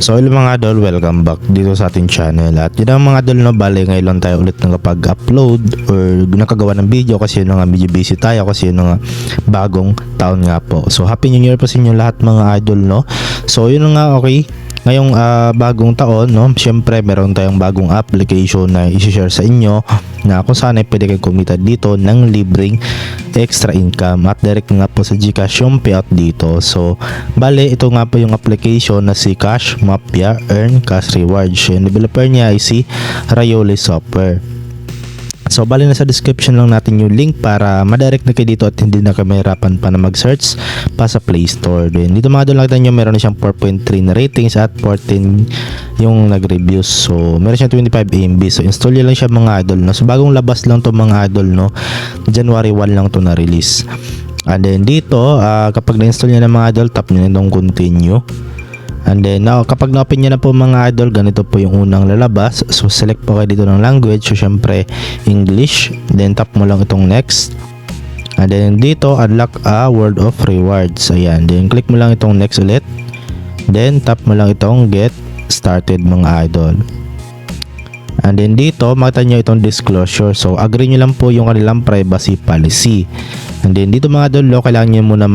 So hello mga idol, welcome back dito sa ating channel. At yun ang mga idol, no, bali ngayon lang tayo ulit nakapag-upload or nakagawa ng video kasi yun nga medyo busy tayo kasi yun nga bagong taon nga po. So happy new year po sa inyo lahat mga idol, no. So yun nga, okay. Ngayong bagong taon, no, syempre meron tayong bagong application na i-share sa inyo na kung saan ay pwede kayong kumita dito ng libreng extra income at direct nga po sa GCash yung payout dito. So bale ito nga po yung application na si Cash Mafia Earn Cash Rewards. Yung developer niya ay si Rayoli Software. So bali nasa description lang natin yung link para madirect na kayo dito at hindi na kayo mahirapan pa na mag-search pa sa Play Store. Then dito mga idol, nakita nyo meron na siyang 4.3 na ratings at 14 yung nag-reviews. So meron siyang 25 MB. So install nyo lang siya mga idol, no? So bagong labas lang to mga idol, no? January 1 lang to na release. And then dito kapag na-install nyo na mga idol, tap nyo na itong continue. And then now, kapag na-open nyo na po mga idol, ganito po yung unang lalabas. So select po kayo dito ng language. So syempre English. Then tap mo lang itong next. And then dito unlock a world of rewards. Ayan. Then click mo lang itong next ulit. Then tap mo lang itong get started mga idol. And then dito makita nyo itong disclosure. So agree nyo lang po yung kanilang privacy policy. And then dito mga idol, kailangan nyo muna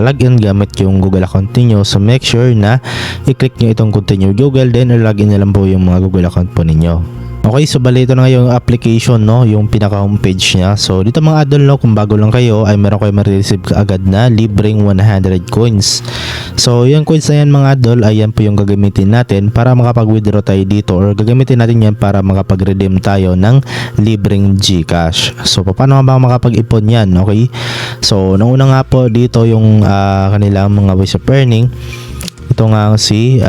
login gamit yung Google account niyo. So make sure na i-click nyo itong continue Google, then login nyo lang po yung mga Google account po ninyo. Okay, so bali ito na yung application, no, yung pinaka homepage niya. So dito mga idol, no, kung bago lang kayo ay meron kayo ma-receive kaagad na libreng 100 coins. So yung coins na yan mga idol, ayan po yung gagamitin natin para makapag-withdraw tayo dito, or gagamitin natin yan para makapag-redeem tayo ng libreng GCash. So paano ba makapag-ipon yan? Okay, so nung una nga po dito yung kanilang mga ways of earning. Ito nga si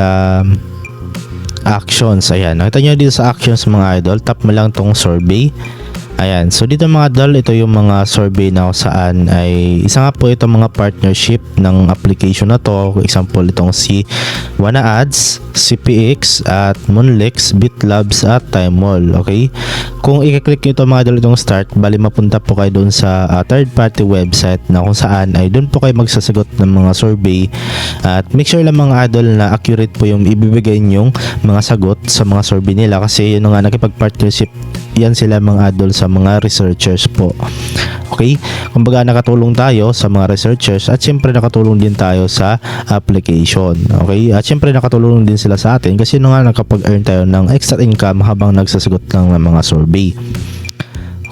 actions. Ayan, nakita nyo dito sa actions mga idol, tap mo lang tong survey. Ayan, so dito mga idol, ito yung mga survey na kung saan ay isa nga po itong mga partnership ng application na to. For example, itong si Wanna Ads, CPX at Moonlex, BitLabs at TimeWall. Okay, kung i-click nyo ito mga idol, itong start, bali mapunta po kayo doon sa third party website na kung saan ay doon po kayo magsasagot ng mga survey. At make sure lang mga idol na accurate po yung ibibigay nyong mga sagot sa mga survey nila, kasi yun nga, nakipag-partnership yan sila mga idol sa mga researchers po. Okay, kumbaga nakatulong tayo sa mga researchers at syempre nakatulong din tayo sa application. Okay, at syempre nakatulong din sila sa atin kasi nga nakapag-earn tayo ng extra income habang nagsasagot lang ng mga survey.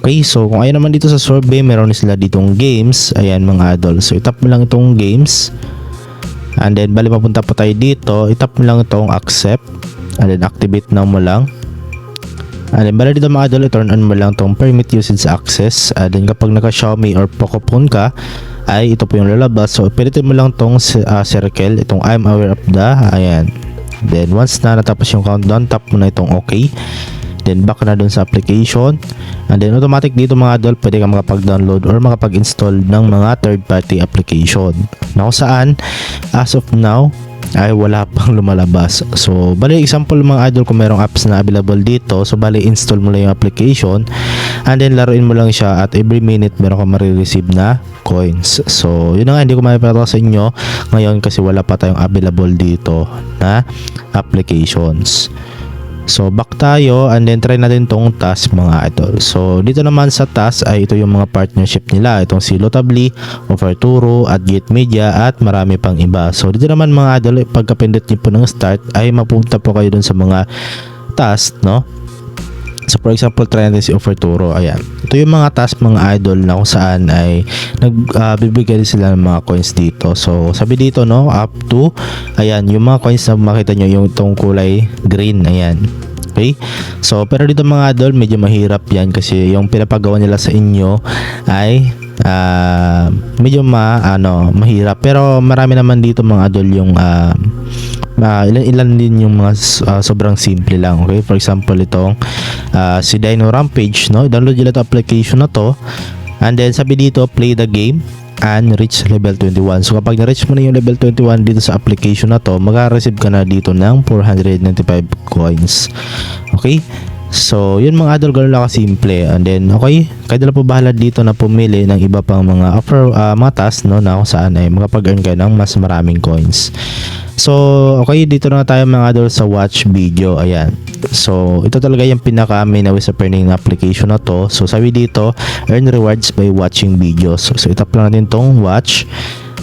Okay, so kung ayaw naman dito sa survey, meron sila ditong games. Ayan mga idol, so itap mo lang itong games. And then bali mapunta po tayo dito, itap mo lang itong accept. And then activate na mo lang. And then bala dito mga idol, turn on mo lang tong permit usage access. And then kapag naka Xiaomi or Poco phone ka, ay ito po yung lalabas. So pilitin mo lang tong circle, itong I'm aware of the, ayan. Then once na natapos yung countdown, tap mo na itong okay. Then back na dun sa application. And then automatic dito mga idol, pwede ka makapag-download or makapag-install ng mga third party application na kung saan as of now ay wala pang lumalabas. So bali example mga idol, kung merong apps na available dito, so bali install mo lang yung application and then laruin mo lang siya at every minute meron ka marireceive na coins. So yun na nga, hindi ko maipakita sa inyo ngayon kasi wala pa tayong available dito na applications. So back tayo and then try natin tong task mga idol. So dito naman sa task ay ito yung mga partnership nila. Itong si Lotably, Offerturo at Gate Media at marami pang iba. So dito naman mga idol, pagkapindot niyo po ng start ay mapupunta po kayo dun sa mga task, no? So for example, try natin si Offerturo. Ayan, ito yung mga task mga idol na kung saan ay nagbibigay sila ng mga coins dito. So sabi dito, no, up to, ayan, yung mga coins na makita nyo, yung itong kulay green, ayan. Okay, so pero dito mga idol, medyo mahirap yan kasi yung pinapagawa nila sa inyo ay medyo mahirap, pero marami naman dito mga idol yung ilan din yung mga sobrang simple lang. Okay, for example itong si Dino Rampage, no, download nila ito application na to and then sabi dito play the game and reach level 21. So kapag na-reach mo na yung level 21 dito sa application na to, magka-receive ka na dito ng 495 coins. Okay, So, yun mga idol, ganun lang kasimple. And then, okay, kayo na po bahala dito na pumili ng iba pang mga offer, mga task, no, na kung saan ay makapag-earn kayo ng mas maraming coins. So, okay, dito na tayo mga idol sa watch video. Ayan. So, ito talaga yung pinaka main na ways of earning application na to. So, sabi dito, earn rewards by watching videos. So, itap lang natin tong watch.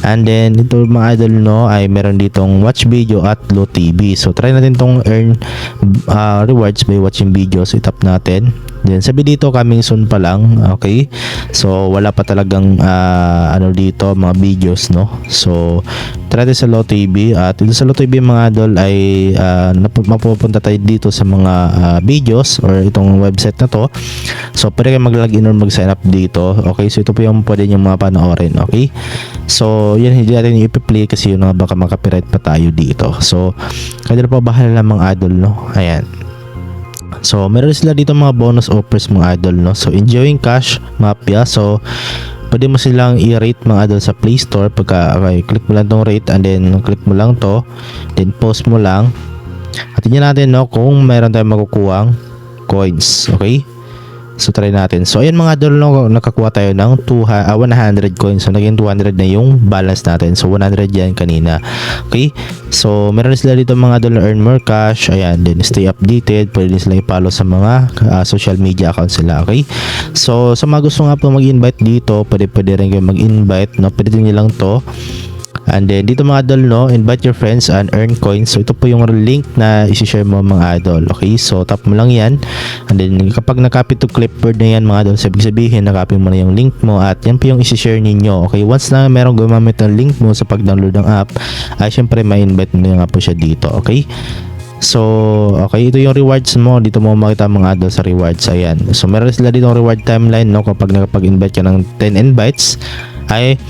And then ito mga idol, no, ay meron ditong watch video at low TV. So try natin tong earn rewards by watching videos. So itap natin. Then sabi dito coming soon pa lang. Okay. So wala pa talagang ano dito mga videos, no. So try natin sa low TV. At dito sa low TV mga idol ay mapupunta tayo dito sa mga videos or itong website na to. So pwede kayo mag-login or mag-sign up dito. Okay. So ito po yung pwede nyo mga panoorin. Okay. So yun, hindi natin i-play kasi yun, baka makapiright pa tayo dito. So kaya pa bahala lang mga idol, no. Ayan. So meron sila dito mga bonus offers mga idol, no. So enjoying cash mafia. So pwede mo silang i-rate mga idol sa Play Store. Pagka okay, click mo lang tong rate and then click mo lang to, then post mo lang at tingnan natin, no, kung meron tayong makukuhang coins. Okay. So try natin. So ayan mga idol, no, nakakuha tayo ng 100 coins. So naging 200 na yung balance natin. So 100 yan kanina. Okay. So meron sila dito mga idol na earn more cash. Ayan. Then stay updated. Pwede sila i-follow sa mga social media accounts sila. Okay. So sa mga gusto nga po mag-invite dito, pwede rin kayo mag-invite, no. Pwede nyo lang to. And then dito mga idol, no, invite your friends and earn coins. So ito po yung link na isi-share mo mga idol. Okay, so tap mo lang yan. And then kapag nakopy to clipboard na yan mga idol, sabihin nakopy mo na yung link mo at yan po yung isi-share ninyo. Okay, once na merong gumamit ng link mo sa pag-download ng app, ay syempre ma-invite mo nga po siya dito. Okay. So, okay, ito yung rewards mo. Dito mo makita mga idol sa rewards. Ayan. So, meron sila dito reward timeline, no? Kapag nakapag-invite ka ng 10 invites, ay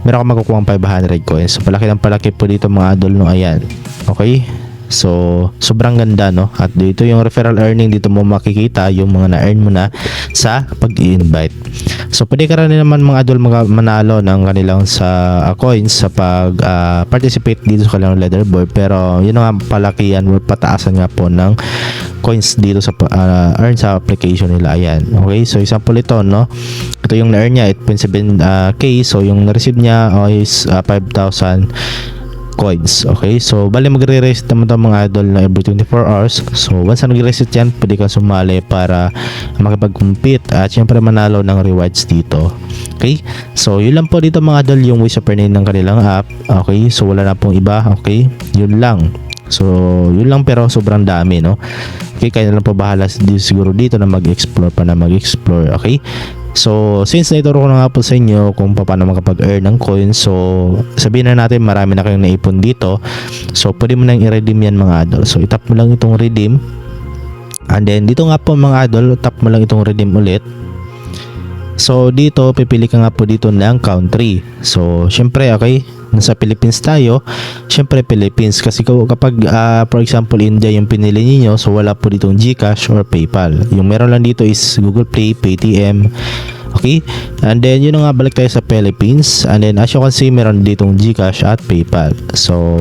meron ka makukuha 500 coins. So palaki ng palaki po dito mga idol, no. Ayan. Okay. So sobrang ganda, no. At dito yung referral earning, dito mo makikita yung mga na-earn mo na sa pag-i-invite. So pwede ka rin naman mga idol manalo ng kanilang sa coins sa pag participate dito sa kanilang leaderboard. Pero yun nga palakihan or pataasan nga po ng coins dito sa earn sa application nila. Ayan. Okay. So example ito, no. Ito yung na-earn niya 8.7k. So yung na-receive niya is 5,000 coins. Okay, so bali magre-reset naman ito mga idol na every 24 hours. So once na nag-reset yan, pwede kang sumali para makipag-compete at syempre manalo ng rewards dito. Okay, so yun lang po dito mga idol yung ways of earning ng kanilang app. Okay, so wala na pong iba. Okay, yun lang. So yun lang, pero sobrang dami, no. Okay, kaya na lang po bahala siguro dito na mag-explore pa na mag-explore. Okay. So, since naituro ko na nga po sa inyo kung paano makapag-earn ng coins, so sabihin na natin marami na kayong naipon dito. So, pwede mo nang i-redeem yan mga idol. So, itap mo lang itong redeem. And then, dito nga po mga idol, tap mo lang itong redeem ulit. So, dito, pipili ka nga po dito ng country. So, syempre, okay, nasa Philippines tayo. Syempre, Philippines. Kasi kapag, for example, India yung pinili niyo, so wala po ditong GCash or PayPal. Yung meron lang dito is Google Play, Paytm. Okay? And then, yun nga, balik tayo sa Philippines. And then, as you can see, meron ditong GCash at PayPal. So,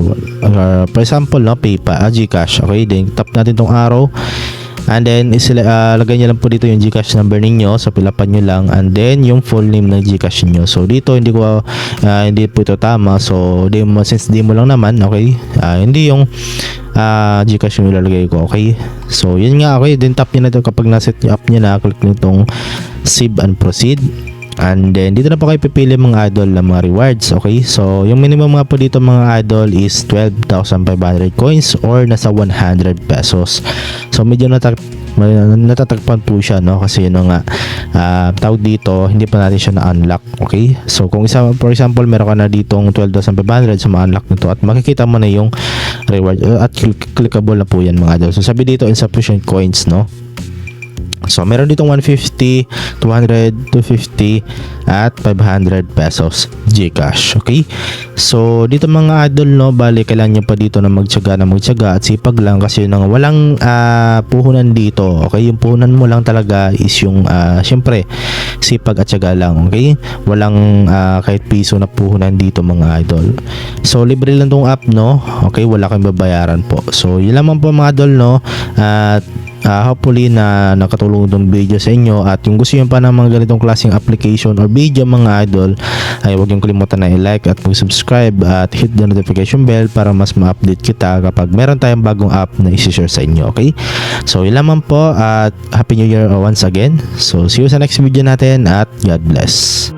for example, no, PayPal, GCash. Okay? Then, tap natin tong arrow. And then lagay nyo lang po dito yung GCash number ninyo. So pilapan nyo lang. And then yung full name ng GCash niyo. So dito hindi po ito tama. So since di mo lang naman, okay, hindi yung GCash yung ilalagay ko. Okay, so yun nga. Okay, then tap nyo na ito. Kapag naset nyo up nyo na, click nyo itong save and proceed. And then dito na po kayo pipili mga idol ng mga rewards. Okay, so yung minimum nga po dito mga idol is 12,500 coins or nasa 100 pesos. So medyo natatagpan po siya, no, kasi yun nga tawag dito, hindi pa natin siya na-unlock. Okay, so kung for example meron ka na ditong 12,500, so ma-unlock nito at makikita mo na yung reward at clickable na po yan mga idol. So sabi dito insufficient coins, no. So meron ditong 150, 200, 250 at 500 pesos GCash. Okay, so dito mga idol, no, bali kailangan nyo pa dito na magtiyaga at sipag lang, kasi yun nga walang puhunan dito. Okay, yung puhunan mo lang talaga is yung syempre sipag at tiyaga lang. Okay, walang kahit piso na puhunan dito mga idol. So libre lang tong app, no. Okay, wala kang babayaran po. So yun lamang po mga idol, no. At hopefully na nakatulong itong video sa inyo, at kung gusto nyo pa ng mga ganitong klaseng application or video mga idol, ay huwag yung kalimutan na i-like at mag-subscribe at hit the notification bell para mas ma-update kita kapag meron tayong bagong app na isi-share sa inyo. Okay, so yun lamang po at Happy New Year once again. So see you sa next video natin at God bless.